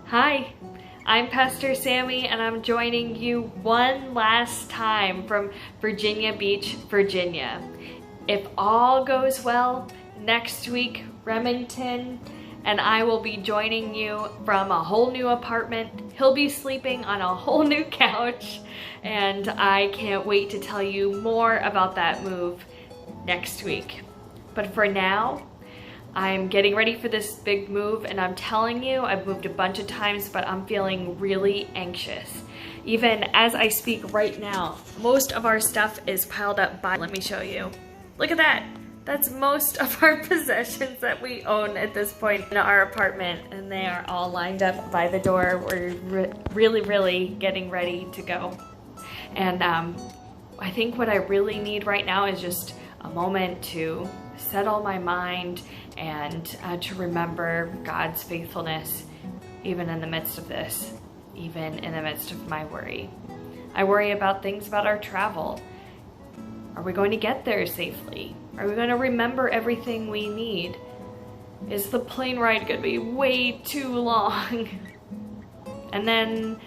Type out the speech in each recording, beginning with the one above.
Hi, I'm Pastor Sammy and I'm joining you one last time from Virginia Beach, Virginia. If all goes well, next week Remington and I will be joining you from a whole new apartment. He'll be sleeping on a whole new couch and I can't wait to tell you more about that move next week. But for now, I'm getting ready for this big move and I'm telling you, I've moved a bunch of times, but I'm feeling really anxious. Even as I speak right now, most of our stuff is piled up by, let me show you. Look at that. That's most of our possessions that we own at this point in our apartment, and they are all lined up by the door. We're really getting ready to go. And I think what I really need right now is just a moment to settle my mind and to remember God's faithfulness even in the midst of this, even in the midst of my worry. I worry about things about our travel. Are we going to get there safely? Are we going to remember everything we need? Is the plane ride going to be way too long? And then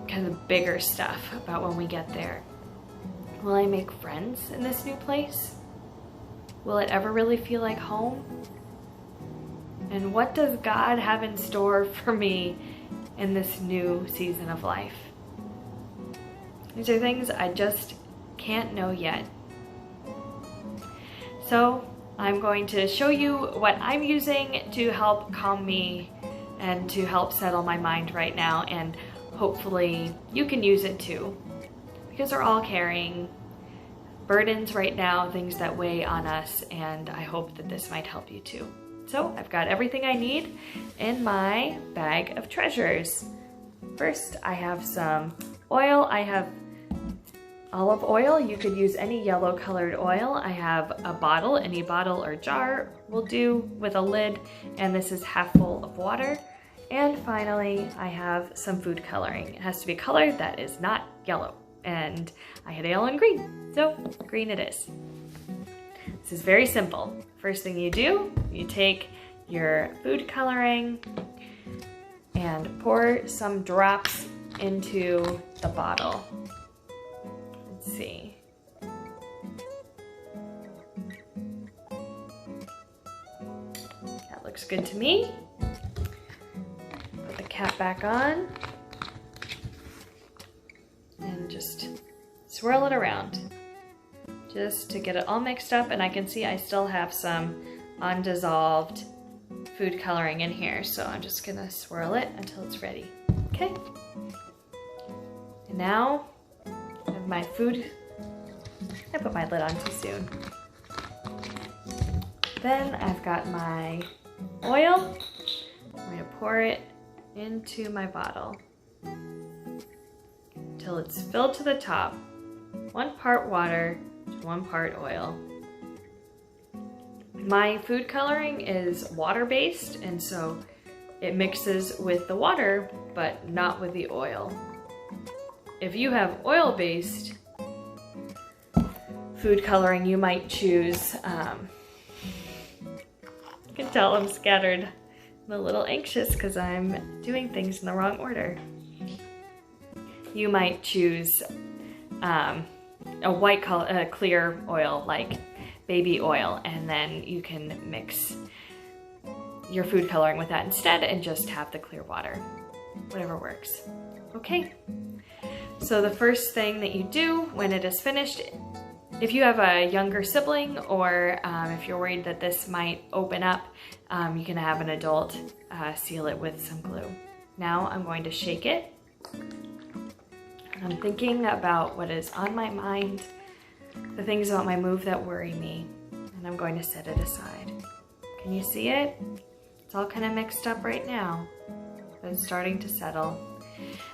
kind of bigger stuff about when we get there. Will I make friends in this new place? Will it ever really feel like home? And what does God have in store for me in this new season of life? These are things I just can't know yet. So I'm going to show you what I'm using to help calm me and to help settle my mind right now, and hopefully you can use it too, because we're all carrying burdens right now, things that weigh on us, and I hope that this might help you too. So I've got everything I need in my bag of treasures. First, I have some oil. I have olive oil. You could use any yellow colored oil. I have a bottle, any bottle or jar will do, with a lid, and this is half full of water. And finally, I have some food coloring. It has to be a color that is not yellow, and I had yellow and green, so green it is. This is very simple. First thing you do, you take your food coloring and pour some drops into the bottle. Let's see. That looks good to me. Put the cap back on and just swirl it around just to get it all mixed up. And I can see I still have some undissolved food coloring in here, so I'm just gonna swirl it until it's ready. Okay. And now I have my food. I put my lid on too soon. Then I've got my oil. I'm going to pour it into my bottle until it's filled to the top. 1 part water to 1 part oil. My food coloring is water-based, and so it mixes with the water, but not with the oil. If you have oil-based food coloring, you might choose, you can tell I'm scattered. I'm a little anxious because I'm doing things in the wrong order. You might choose a white color, a clear oil like baby oil, and then you can mix your food coloring with that instead and just have the clear water. Whatever works. Okay. So the first thing that you do when it is finished, if you have a younger sibling or if you're worried that this might open up, you can have an adult seal it with some glue. Now I'm going to shake it. I'm thinking about what is on my mind, the things about my move that worry me, and I'm going to set it aside. Can you see it? It's all kind of mixed up right now, but it's starting to settle.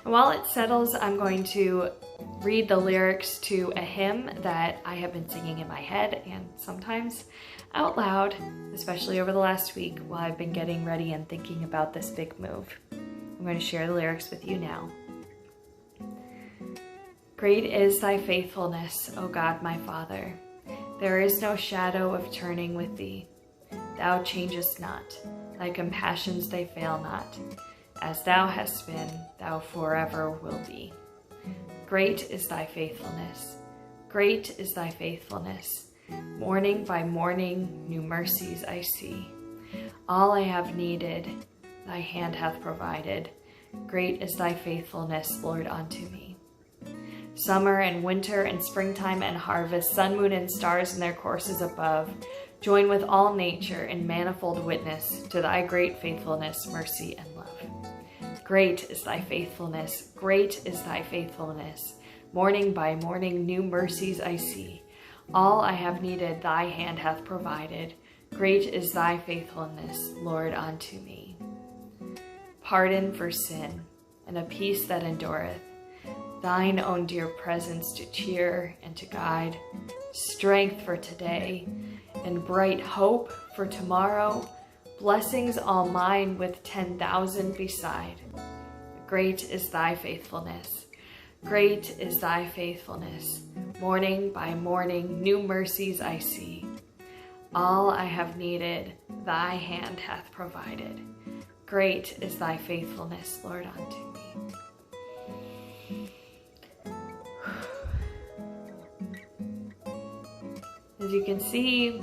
And while it settles, I'm going to read the lyrics to a hymn that I have been singing in my head and sometimes out loud, especially over the last week while I've been getting ready and thinking about this big move. I'm going to share the lyrics with you now. Great is thy faithfulness, O God my Father. There is no shadow of turning with thee. Thou changest not, thy compassions they fail not. As thou hast been, thou forever will be. Great is thy faithfulness. Great is thy faithfulness. Morning by morning, new mercies I see. All I have needed, thy hand hath provided. Great is thy faithfulness, Lord, unto me. Summer and winter and springtime and harvest, sun, moon, and stars in their courses above, join with all nature in manifold witness to thy great faithfulness, mercy, and love. Great is thy faithfulness. Great is thy faithfulness. Morning by morning, new mercies I see. All I have needed, thy hand hath provided. Great is thy faithfulness, Lord, unto me. Pardon for sin, and a peace that endureth, thine own dear presence to cheer and to guide, strength for today, and bright hope for tomorrow, blessings all mine with 10,000 beside. Great is thy faithfulness. Great is thy faithfulness. Morning by morning, new mercies I see. All I have needed, thy hand hath provided. Great is thy faithfulness, Lord, unto me. As you can see,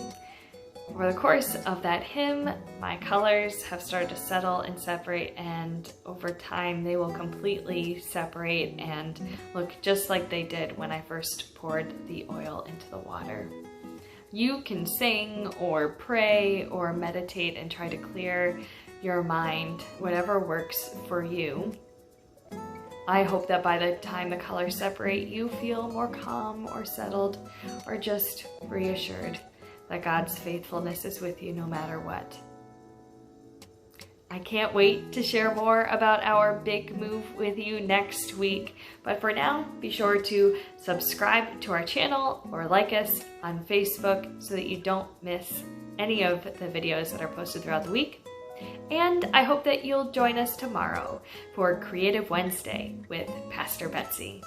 over the course of that hymn, my colors have started to settle and separate, and over time they will completely separate and look just like they did when I first poured the oil into the water. You can sing or pray or meditate and try to clear your mind, whatever works for you. I hope that by the time the colors separate, you feel more calm or settled or just reassured that God's faithfulness is with you no matter what. I can't wait to share more about our big move with you next week. But for now, be sure to subscribe to our channel or like us on Facebook so that you don't miss any of the videos that are posted throughout the week. And I hope that you'll join us tomorrow for Creative Wednesday with Pastor Betsy.